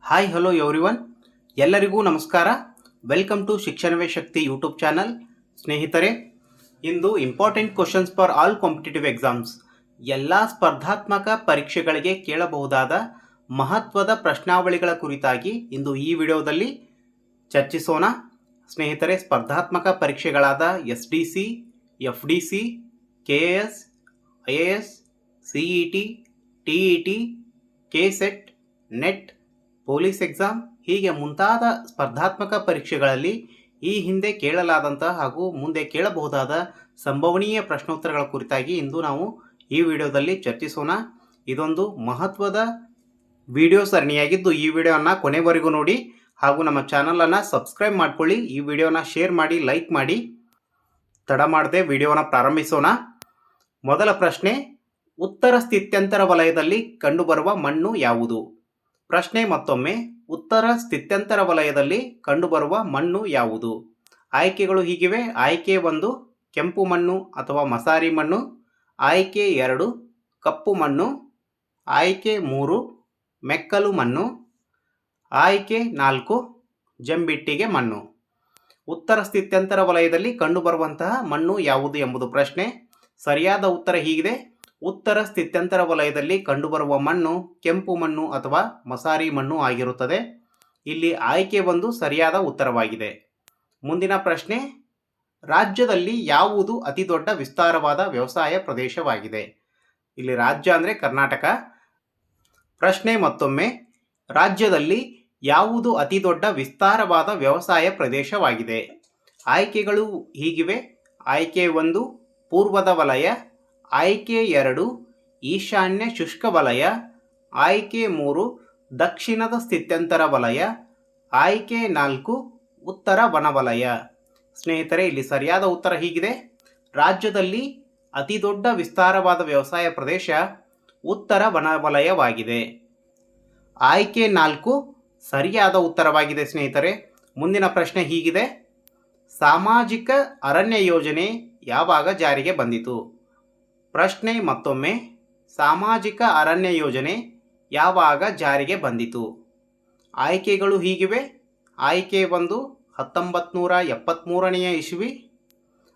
Hi hello everyone, ಎಲ್ಲರಿಗೂ ನಮಸ್ಕಾರ. Welcome to ಶಿಕ್ಷಣವೇ ಶಕ್ತಿ ಯೂಟ್ಯೂಬ್ ಚಾನಲ್. ಸ್ನೇಹಿತರೆ, ಇಂದು important questions for all competitive exams, ಎಲ್ಲ ಸ್ಪರ್ಧಾತ್ಮಕ ಪರೀಕ್ಷೆಗಳಿಗೆ ಕೇಳಬಹುದಾದ ಮಹತ್ವದ ಪ್ರಶ್ನಾವಳಿಗಳ ಕುರಿತಾಗಿ ಇಂದು ಈ ವಿಡಿಯೋದಲ್ಲಿ ಚರ್ಚಿಸೋಣ. ಸ್ನೇಹಿತರೆ, ಸ್ಪರ್ಧಾತ್ಮಕ ಪರೀಕ್ಷೆಗಳಾದ SDC, FDC, KS, IAS, CET, TET, KSET, net, police exam ಹೀಗೆ ಮುಂತಾದ ಸ್ಪರ್ಧಾತ್ಮಕ ಪರೀಕ್ಷೆಗಳಲ್ಲಿ ಈ ಹಿಂದೆ ಕೇಳಲಾದಂತಹ ಹಾಗೂ ಮುಂದೆ ಕೇಳಬಹುದಾದ ಸಂಭವನೀಯ ಪ್ರಶ್ನೋತ್ತರಗಳ ಕುರಿತಾಗಿ ಇಂದು ನಾವು ಈ ವಿಡಿಯೋದಲ್ಲಿ ಚರ್ಚಿಸೋಣ. ಇದೊಂದು ಮಹತ್ವದ ವಿಡಿಯೋ ಸರಣಿಯಾಗಿದ್ದು ಈ ವಿಡಿಯೋನ ಕೊನೆವರೆಗೂ ನೋಡಿ ಹಾಗೂ ನಮ್ಮ ಚಾನಲನ್ನು ಸಬ್ಸ್ಕ್ರೈಬ್ ಮಾಡಿಕೊಳ್ಳಿ. ಈ ವಿಡಿಯೋನ ಶೇರ್ ಮಾಡಿ, ಲೈಕ್ ಮಾಡಿ. ತಡ ಮಾಡದೆ ವಿಡಿಯೋನ ಪ್ರಾರಂಭಿಸೋಣ. ಮೊದಲ ಪ್ರಶ್ನೆ, ಉತ್ತರ ಸ್ಥಿತ್ಯಂತರ ವಲಯದಲ್ಲಿ ಕಂಡುಬರುವ ಮಣ್ಣು ಯಾವುದು? ಪ್ರಶ್ನೆ ಮತ್ತೊಮ್ಮೆ, ಉತ್ತರ ಸ್ಥಿತ್ಯಂತರ ವಲಯದಲ್ಲಿ ಕಂಡುಬರುವ ಮಣ್ಣು ಯಾವುದು? ಆಯ್ಕೆಗಳು ಹೀಗಿವೆ. ಆಯ್ಕೆ 1 ಕೆಂಪು ಮಣ್ಣು ಅಥವಾ ಮಸಾರಿ ಮಣ್ಣು, ಆಯ್ಕೆ 2 ಕಪ್ಪು ಮಣ್ಣು, ಆಯ್ಕೆ 3 ಮೆಕ್ಕಲು ಮಣ್ಣು, ಆಯ್ಕೆ 4 ಜಂಬಿಟ್ಟಿಗೆ ಮಣ್ಣು. ಉತ್ತರ ಸ್ಥಿತ್ಯಂತರ ವಲಯದಲ್ಲಿ ಕಂಡುಬರುವಂತಹ ಮಣ್ಣು ಯಾವುದು ಎಂಬುದು ಪ್ರಶ್ನೆ. ಸರಿಯಾದ ಉತ್ತರ ಹೀಗಿದೆ. ಉತ್ತರ ಸ್ಥಿತ್ಯಂತರ ವಲಯದಲ್ಲಿ ಕಂಡುಬರುವ ಮಣ್ಣು ಕೆಂಪು ಮಣ್ಣು ಅಥವಾ ಮಸಾರಿ ಮಣ್ಣು ಆಗಿರುತ್ತದೆ. ಇಲ್ಲಿ ಆಯ್ಕೆ 1 ಸರಿಯಾದ ಉತ್ತರವಾಗಿದೆ. ಮುಂದಿನ ಪ್ರಶ್ನೆ, ರಾಜ್ಯದಲ್ಲಿ ಯಾವುದು ಅತಿ ದೊಡ್ಡ ವಿಸ್ತಾರವಾದ ವ್ಯವಸಾಯ ಪ್ರದೇಶವಾಗಿದೆ? ಇಲ್ಲಿ ರಾಜ್ಯ ಅಂದರೆ ಕರ್ನಾಟಕ. ಪ್ರಶ್ನೆ ಮತ್ತೊಮ್ಮೆ, ರಾಜ್ಯದಲ್ಲಿ ಯಾವುದು ಅತಿ ದೊಡ್ಡ ವಿಸ್ತಾರವಾದ ವ್ಯವಸಾಯ ಪ್ರದೇಶವಾಗಿದೆ? ಆಯ್ಕೆಗಳು ಹೀಗಿವೆ. ಆಯ್ಕೆ 1 ಪೂರ್ವದ ವಲಯ, ಆಯ್ಕೆ 2 ಈಶಾನ್ಯ ಶುಷ್ಕ ವಲಯ, ಆಯ್ಕೆ 3 ದಕ್ಷಿಣದ ಸ್ಥಿತ್ಯಂತರ ವಲಯ, ಆಯ್ಕೆ 4 ಉತ್ತರ ವನವಲಯ. ಸ್ನೇಹಿತರೆ, ಇಲ್ಲಿ ಸರಿಯಾದ ಉತ್ತರ ಹೀಗಿದೆ. ರಾಜ್ಯದಲ್ಲಿ ಅತಿ ದೊಡ್ಡ ವಿಸ್ತಾರವಾದ ವ್ಯವಸಾಯ ಪ್ರದೇಶ ಉತ್ತರ ವನವಲಯವಾಗಿದೆ. ಆಯ್ಕೆ 4 ಸರಿಯಾದ ಉತ್ತರವಾಗಿದೆ. ಸ್ನೇಹಿತರೆ, ಮುಂದಿನ ಪ್ರಶ್ನೆ ಹೀಗಿದೆ. ಸಾಮಾಜಿಕ ಅರಣ್ಯ ಯೋಜನೆ ಯಾವಾಗ ಜಾರಿಗೆ ಬಂದಿತು? ಪ್ರಶ್ನೆ ಮತ್ತೊಮ್ಮೆ, ಸಾಮಾಜಿಕ ಅರಣ್ಯ ಯೋಜನೆ ಯಾವಾಗ ಜಾರಿಗೆ ಬಂದಿತು? ಆಯ್ಕೆಗಳು ಹೀಗಿವೆ. ಆಯ್ಕೆ 1 1973ನೇ ಇಸವಿ,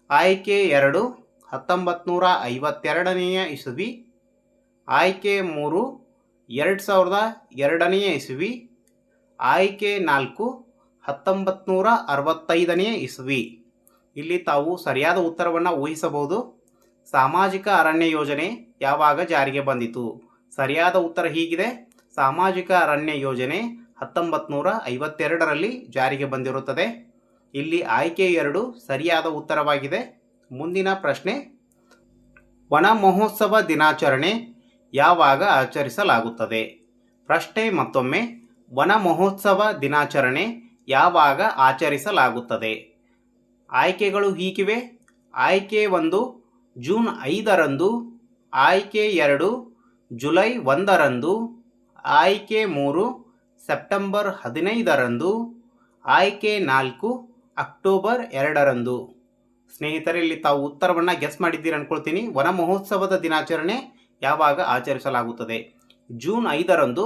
ಆಯ್ಕೆ 2 1952ನೇ ಇಸವಿ, ಆಯ್ಕೆ 3 2002ನೇ ಇಸವಿ, ಆಯ್ಕೆ 4 1965ನೇ ಇಸವಿ. ಇಲ್ಲಿ ತಾವು ಸರಿಯಾದ ಉತ್ತರವನ್ನು ಊಹಿಸಬಹುದು. ಸಾಮಾಜಿಕ ಅರಣ್ಯ ಯೋಜನೆ ಯಾವಾಗ ಜಾರಿಗೆ ಬಂದಿತು? ಸರಿಯಾದ ಉತ್ತರ ಹೀಗಿದೆ. ಸಾಮಾಜಿಕ ಅರಣ್ಯ ಯೋಜನೆ 1952ರಲ್ಲಿ ಜಾರಿಗೆ ಬಂದಿರುತ್ತದೆ. ಇಲ್ಲಿ ಆಯ್ಕೆ 2 ಸರಿಯಾದ ಉತ್ತರವಾಗಿದೆ. ಮುಂದಿನ ಪ್ರಶ್ನೆ, ವನ ಮಹೋತ್ಸವ ದಿನಾಚರಣೆ ಯಾವಾಗ ಆಚರಿಸಲಾಗುತ್ತದೆ? ಪ್ರಶ್ನೆ ಮತ್ತೊಮ್ಮೆ, ವನ ಮಹೋತ್ಸವ ದಿನಾಚರಣೆ ಯಾವಾಗ ಆಚರಿಸಲಾಗುತ್ತದೆ? ಆಯ್ಕೆಗಳು ಹೀಗಿವೆ. ಆಯ್ಕೆ 1 ಜೂನ್ 5ರಂದು, ಆಯ್ಕೆ 2 ಜುಲೈ 1ರಂದು, ಆಯ್ಕೆ 3 ಸೆಪ್ಟೆಂಬರ್ 15ರಂದು, ಆಯ್ಕೆ 4 ಅಕ್ಟೋಬರ್ 2ರಂದು. ಸ್ನೇಹಿತರೆ, ಇಲ್ಲಿ ತಾವು ಉತ್ತರವನ್ನು ಗೆಸ್ ಮಾಡಿದ್ದೀರಿ ಅಂದ್ಕೊಳ್ತೀನಿ. ವನ ಮಹೋತ್ಸವದ ದಿನಾಚರಣೆ ಯಾವಾಗ ಆಚರಿಸಲಾಗುತ್ತದೆ? ಜೂನ್ 5ರಂದು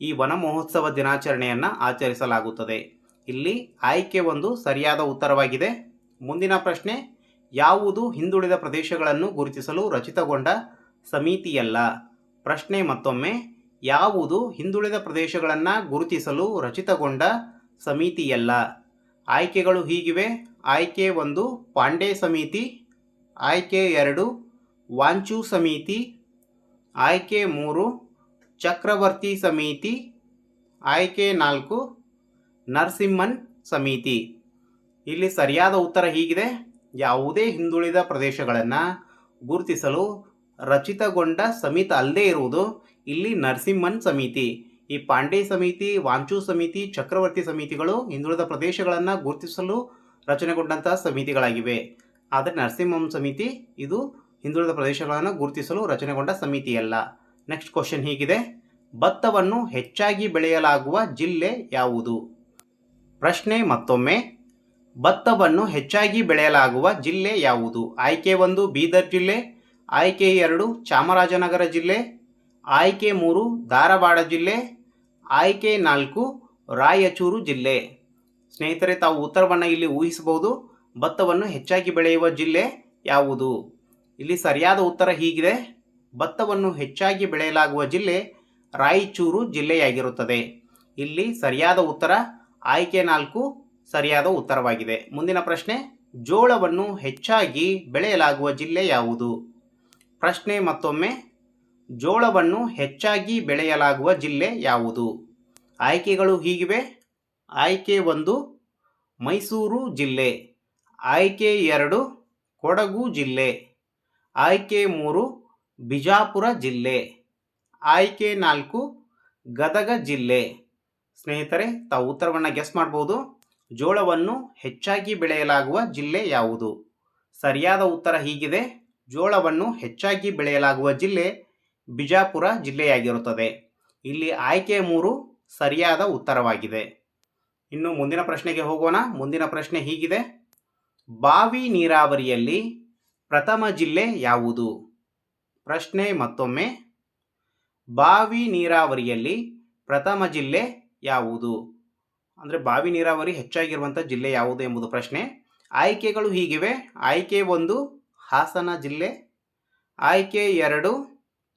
ಈ ವನ ಮಹೋತ್ಸವ ದಿನಾಚರಣೆಯನ್ನು ಆಚರಿಸಲಾಗುತ್ತದೆ. ಇಲ್ಲಿ ಆಯ್ಕೆ 1 ಸರಿಯಾದ ಉತ್ತರವಾಗಿದೆ. ಮುಂದಿನ ಪ್ರಶ್ನೆ, ಯಾವುದು ಹಿಂದುಳಿದ ಪ್ರದೇಶಗಳನ್ನು ಗುರುತಿಸಲು ರಚಿತಗೊಂಡ ಸಮಿತಿಯಲ್ಲ? ಪ್ರಶ್ನೆ ಮತ್ತೊಮ್ಮೆ, ಯಾವುದು ಹಿಂದುಳಿದ ಪ್ರದೇಶಗಳನ್ನು ಗುರುತಿಸಲು ರಚಿತಗೊಂಡ ಸಮಿತಿಯಲ್ಲ? ಆಯ್ಕೆಗಳು ಹೀಗಿವೆ. ಆಯ್ಕೆ 1 ಪಾಂಡೆ ಸಮಿತಿ, ಆಯ್ಕೆ 2 ವಾಂಚು ಸಮಿತಿ, ಆಯ್ಕೆ 3 ಚಕ್ರವರ್ತಿ ಸಮಿತಿ, ಆಯ್ಕೆ 4 ನರಸಿಂಹನ್ ಸಮಿತಿ. ಇಲ್ಲಿ ಸರಿಯಾದ ಉತ್ತರ ಹೀಗಿದೆ. ಯಾವುದೇ ಹಿಂದುಳಿದ ಪ್ರದೇಶಗಳನ್ನು ಗುರುತಿಸಲು ರಚಿತಗೊಂಡ ಸಮಿತಿ ಅಲ್ಲದೇ ಇರುವುದು ಇಲ್ಲಿ ನರಸಿಂಹನ್ ಸಮಿತಿ. ಈ ಪಾಂಡೆ ಸಮಿತಿ, ವಾಂಚು ಸಮಿತಿ, ಚಕ್ರವರ್ತಿ ಸಮಿತಿಗಳು ಹಿಂದುಳಿದ ಪ್ರದೇಶಗಳನ್ನು ಗುರುತಿಸಲು ರಚನೆಗೊಂಡಂತಹ ಸಮಿತಿಗಳಾಗಿವೆ. ಆದರೆ ನರಸಿಂಹನ್ ಸಮಿತಿ ಇದು ಹಿಂದುಳಿದ ಪ್ರದೇಶಗಳನ್ನು ಗುರುತಿಸಲು ರಚನೆಗೊಂಡ ಸಮಿತಿಯಲ್ಲ. ನೆಕ್ಸ್ಟ್ ಕ್ವಶನ್ ಹೀಗಿದೆ. ಭತ್ತವನ್ನು ಹೆಚ್ಚಾಗಿ ಬೆಳೆಯಲಾಗುವ ಜಿಲ್ಲೆ ಯಾವುದು? ಪ್ರಶ್ನೆ ಮತ್ತೊಮ್ಮೆ, ಭತ್ತವನ್ನು ಹೆಚ್ಚಾಗಿ ಬೆಳೆಯಲಾಗುವ ಜಿಲ್ಲೆ ಯಾವುದು? ಆಯ್ಕೆ 1 ಬೀದರ್ ಜಿಲ್ಲೆ, ಆಯ್ಕೆ 2 ಚಾಮರಾಜನಗರ ಜಿಲ್ಲೆ, ಆಯ್ಕೆ 3 ಧಾರವಾಡ ಜಿಲ್ಲೆ, ಆಯ್ಕೆ 4 ರಾಯಚೂರು ಜಿಲ್ಲೆ. ಸ್ನೇಹಿತರೆ, ತಾವು ಉತ್ತರವನ್ನು ಇಲ್ಲಿ ಊಹಿಸಬಹುದು. ಭತ್ತವನ್ನು ಹೆಚ್ಚಾಗಿ ಬೆಳೆಯುವ ಜಿಲ್ಲೆ ಯಾವುದು? ಇಲ್ಲಿ ಸರಿಯಾದ ಉತ್ತರ ಹೀಗಿದೆ. ಭತ್ತವನ್ನು ಹೆಚ್ಚಾಗಿ ಬೆಳೆಯಲಾಗುವ ಜಿಲ್ಲೆ ರಾಯಚೂರು ಜಿಲ್ಲೆಯಾಗಿರುತ್ತದೆ. ಇಲ್ಲಿ ಸರಿಯಾದ ಉತ್ತರ ಆಯ್ಕೆ 4 ಸರಿಯಾದ ಉತ್ತರವಾಗಿದೆ. ಮುಂದಿನ ಪ್ರಶ್ನೆ, ಜೋಳವನ್ನು ಹೆಚ್ಚಾಗಿ ಬೆಳೆಯಲಾಗುವ ಜಿಲ್ಲೆ ಯಾವುದು? ಪ್ರಶ್ನೆ ಮತ್ತೊಮ್ಮೆ, ಜೋಳವನ್ನು ಹೆಚ್ಚಾಗಿ ಬೆಳೆಯಲಾಗುವ ಜಿಲ್ಲೆ ಯಾವುದು? ಆಯ್ಕೆಗಳು ಹೀಗಿವೆ. ಆಯ್ಕೆ 1 ಮೈಸೂರು ಜಿಲ್ಲೆ, ಆಯ್ಕೆ 2 ಕೊಡಗು ಜಿಲ್ಲೆ, ಆಯ್ಕೆ 3 ಬಿಜಾಪುರ ಜಿಲ್ಲೆ, ಆಯ್ಕೆ 4 ಗದಗ ಜಿಲ್ಲೆ. ಸ್ನೇಹಿತರೆ, ತಾವು ಉತ್ತರವನ್ನು ಗೆಸ್ ಮಾಡ್ಬೋದು. ಜೋಳವನ್ನು ಹೆಚ್ಚಾಗಿ ಬೆಳೆಯಲಾಗುವ ಜಿಲ್ಲೆ ಯಾವುದು? ಸರಿಯಾದ ಉತ್ತರ ಹೀಗಿದೆ. ಜೋಳವನ್ನು ಹೆಚ್ಚಾಗಿ ಬೆಳೆಯಲಾಗುವ ಜಿಲ್ಲೆ ಬಿಜಾಪುರ ಜಿಲ್ಲೆಯಾಗಿರುತ್ತದೆ. ಇಲ್ಲಿ ಆಯ್ಕೆ 3 ಸರಿಯಾದ ಉತ್ತರವಾಗಿದೆ. ಇನ್ನು ಮುಂದಿನ ಪ್ರಶ್ನೆಗೆ ಹೋಗೋಣ. ಮುಂದಿನ ಪ್ರಶ್ನೆ ಹೀಗಿದೆ. ಬಾವಿ ನೀರಾವರಿಯಲ್ಲಿ ಪ್ರಥಮ ಜಿಲ್ಲೆ ಯಾವುದು? ಪ್ರಶ್ನೆ ಮತ್ತೊಮ್ಮೆ, ಬಾವಿ ನೀರಾವರಿಯಲ್ಲಿ ಪ್ರಥಮ ಜಿಲ್ಲೆ ಯಾವುದು? ಅಂದರೆ ಬಾವಿ ನೀರಾವರಿ ಹೆಚ್ಚಾಗಿರುವಂಥ ಜಿಲ್ಲೆ ಯಾವುದು ಎಂಬುದು ಪ್ರಶ್ನೆ. ಆಯ್ಕೆಗಳು ಹೀಗಿವೆ. ಆಯ್ಕೆ 1 ಹಾಸನ ಜಿಲ್ಲೆ, ಆಯ್ಕೆ 2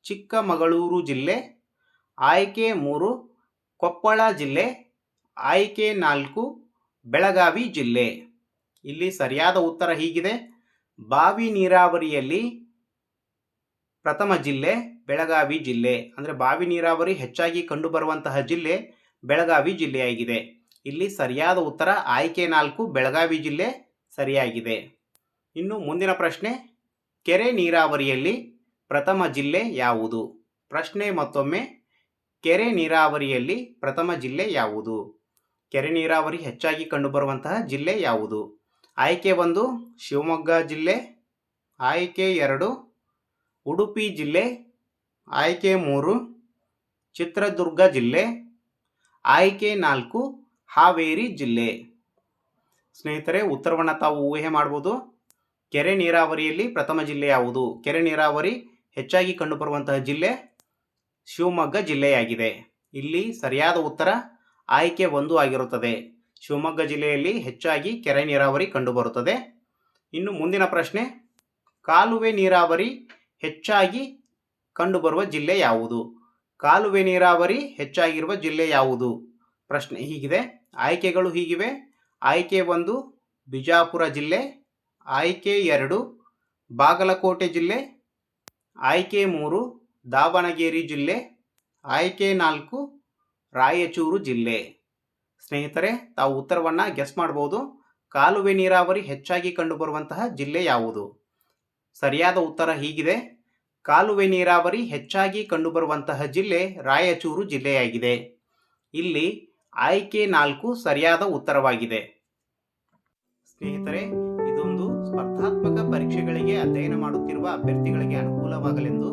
ಚಿಕ್ಕಮಗಳೂರು ಜಿಲ್ಲೆ, ಆಯ್ಕೆ 3 ಕೊಪ್ಪಳ ಜಿಲ್ಲೆ, ಆಯ್ಕೆ 4 ಬೆಳಗಾವಿ ಜಿಲ್ಲೆ. ಇಲ್ಲಿ ಸರಿಯಾದ ಉತ್ತರ ಹೀಗಿದೆ. ಬಾವಿ ನೀರಾವರಿಯಲ್ಲಿ ಪ್ರಥಮ ಜಿಲ್ಲೆ ಬೆಳಗಾವಿ ಜಿಲ್ಲೆ. ಅಂದರೆ ಬಾವಿ ನೀರಾವರಿ ಹೆಚ್ಚಾಗಿ ಕಂಡುಬರುವಂತಹ ಜಿಲ್ಲೆ ಬೆಳಗಾವಿ ಜಿಲ್ಲೆಯಾಗಿದೆ. ಇಲ್ಲಿ ಸರಿಯಾದ ಉತ್ತರ ಆಯ್ಕೆ 4 ಬೆಳಗಾವಿ ಜಿಲ್ಲೆ ಸರಿಯಾಗಿದೆ. ಇನ್ನು ಮುಂದಿನ ಪ್ರಶ್ನೆ, ಕೆರೆ ನೀರಾವರಿಯಲ್ಲಿ ಪ್ರಥಮ ಜಿಲ್ಲೆ ಯಾವುದು? ಪ್ರಶ್ನೆ ಮತ್ತೊಮ್ಮೆ, ಕೆರೆ ನೀರಾವರಿಯಲ್ಲಿ ಪ್ರಥಮ ಜಿಲ್ಲೆ ಯಾವುದು? ಕೆರೆ ನೀರಾವರಿ ಹೆಚ್ಚಾಗಿ ಕಂಡುಬರುವಂತಹ ಜಿಲ್ಲೆ ಯಾವುದು? ಆಯ್ಕೆ 1 ಶಿವಮೊಗ್ಗ ಜಿಲ್ಲೆ, ಆಯ್ಕೆ 2 ಉಡುಪಿ ಜಿಲ್ಲೆ, ಆಯ್ಕೆ 3 ಚಿತ್ರದುರ್ಗ ಜಿಲ್ಲೆ, ಆಯ್ಕೆ 4 ಹಾವೇರಿ ಜಿಲ್ಲೆ. ಸ್ನೇಹಿತರೆ, ಉತ್ತರವನ್ನು ತಾವು ಊಹೆ ಮಾಡ್ಬೋದು. ಕೆರೆ ನೀರಾವರಿಯಲ್ಲಿ ಪ್ರಥಮ ಜಿಲ್ಲೆ ಯಾವುದು? ಕೆರೆ ನೀರಾವರಿ ಹೆಚ್ಚಾಗಿ ಕಂಡುಬರುವಂತಹ ಜಿಲ್ಲೆ ಶಿವಮೊಗ್ಗ ಜಿಲ್ಲೆಯಾಗಿದೆ. ಇಲ್ಲಿ ಸರಿಯಾದ ಉತ್ತರ ಆಯ್ಕೆ 1 ಆಗಿರುತ್ತದೆ. ಶಿವಮೊಗ್ಗ ಜಿಲ್ಲೆಯಲ್ಲಿ ಹೆಚ್ಚಾಗಿ ಕೆರೆ ನೀರಾವರಿ ಕಂಡುಬರುತ್ತದೆ. ಇನ್ನು ಮುಂದಿನ ಪ್ರಶ್ನೆ, ಕಾಲುವೆ ನೀರಾವರಿ ಹೆಚ್ಚಾಗಿ ಕಂಡುಬರುವ ಜಿಲ್ಲೆ ಯಾವುದು? ಕಾಲುವೆ ನೀರಾವರಿ ಹೆಚ್ಚಾಗಿರುವ ಜಿಲ್ಲೆ ಯಾವುದು? ಪ್ರಶ್ನೆ ಹೀಗಿದೆ. ಆಯ್ಕೆಗಳು ಹೀಗಿವೆ. ಆಯ್ಕೆ 1 ಬಿಜಾಪುರ ಜಿಲ್ಲೆ, ಆಯ್ಕೆ 2 ಬಾಗಲಕೋಟೆ ಜಿಲ್ಲೆ, ಆಯ್ಕೆ 3 ದಾವಣಗೆರೆ ಜಿಲ್ಲೆ, ಆಯ್ಕೆ 4 ರಾಯಚೂರು ಜಿಲ್ಲೆ. ಸ್ನೇಹಿತರೆ, ತಾವು ಉತ್ತರವನ್ನು ಗೆಸ್ ಮಾಡ್ಬೋದು. ಕಾಲುವೆ ನೀರಾವರಿ ಹೆಚ್ಚಾಗಿ ಕಂಡುಬರುವಂತಹ ಜಿಲ್ಲೆ ಯಾವುದು? ಸರಿಯಾದ ಉತ್ತರ ಹೀಗಿದೆ. ಕಾಲುವೆ ನೀರಾವರಿ ಹೆಚ್ಚಾಗಿ ಕಂಡುಬರುವಂತಹ ಜಿಲ್ಲೆ ರಾಯಚೂರು ಜಿಲ್ಲೆಯಾಗಿದೆ. ಇಲ್ಲಿ ಆಯ್ಕೆ 4 ಸರಿಯಾದ ಉತ್ತರವಾಗಿದೆ. ಸ್ನೇಹಿತರೆ, ಇದೊಂದು ಸ್ಪರ್ಧಾತ್ಮಕ ಪರೀಕ್ಷೆಗಳಿಗೆ ಅಧ್ಯಯನ ಮಾಡುತ್ತಿರುವ ಅಭ್ಯರ್ಥಿಗಳಿಗೆ ಅನುಕೂಲವಾಗಲೆಂದು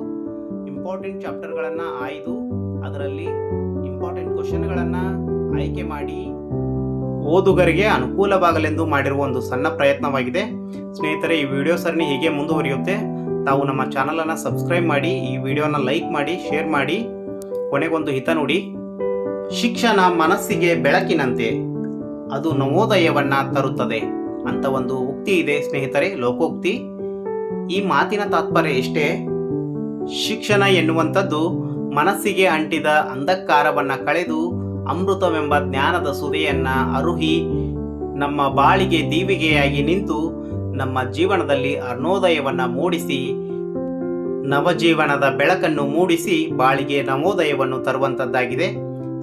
ಇಂಪಾರ್ಟೆಂಟ್ ಚಾಪ್ಟರ್ಗಳನ್ನು ಆಯ್ದು ಅದರಲ್ಲಿ ಇಂಪಾರ್ಟೆಂಟ್ ಕ್ವಶನ್ಗಳನ್ನು ಆಯ್ಕೆ ಮಾಡಿ ಓದುಗರಿಗೆ ಅನುಕೂಲವಾಗಲೆಂದು ಮಾಡಿರುವ ಒಂದು ಸಣ್ಣ ಪ್ರಯತ್ನವಾಗಿದೆ. ಸ್ನೇಹಿತರೆ, ಈ ವಿಡಿಯೋ ಸರಣಿ ಹೀಗೆ ಮುಂದುವರಿಯುತ್ತೆ. ತಾವು ನಮ್ಮ ಚಾನಲನ್ನು ಸಬ್ಸ್ಕ್ರೈಬ್ ಮಾಡಿ, ಈ ವಿಡಿಯೋನ ಲೈಕ್ ಮಾಡಿ, ಶೇರ್ ಮಾಡಿ. ಕೊನೆಗೊಂದು ಹಿತ ನುಡಿ, ಶಿಕ್ಷಣ ಮನಸ್ಸಿಗೆ ಬೆಳಕಿನಂತೆ, ಅದು ನವೋದಯವನ್ನು ತರುತ್ತದೆ ಅಂತ ಒಂದು ಉಕ್ತಿ ಇದೆ ಸ್ನೇಹಿತರೆ, ಲೋಕೋಕ್ತಿ. ಈ ಮಾತಿನ ತಾತ್ಪರ್ಯ ಇಷ್ಟೇ. ಶಿಕ್ಷಣ ಎನ್ನುವಂಥದ್ದು ಮನಸ್ಸಿಗೆ ಅಂಟಿದ ಅಂಧಕಾರವನ್ನು ಕಳೆದು ಅಮೃತವೆಂಬ ಜ್ಞಾನದ ಸುದೆಯನ್ನು ಅರುಹಿ ನಮ್ಮ ಬಾಳಿಗೆ ದೀವಿಗೆಯಾಗಿ ನಿಂತು ನಮ್ಮ ಜೀವನದಲ್ಲಿ ಅರುಣೋದಯವನ್ನು ಮೂಡಿಸಿ ನವಜೀವನದ ಬೆಳಕನ್ನು ಮೂಡಿಸಿ ಬಾಳಿಗೆ ನವೋದಯವನ್ನು ತರುವಂಥದ್ದಾಗಿದೆ.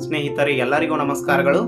ಸ್ನೇಹಿತರೆ, ಎಲ್ಲರಿಗೂ ನಮಸ್ಕಾರಗಳು.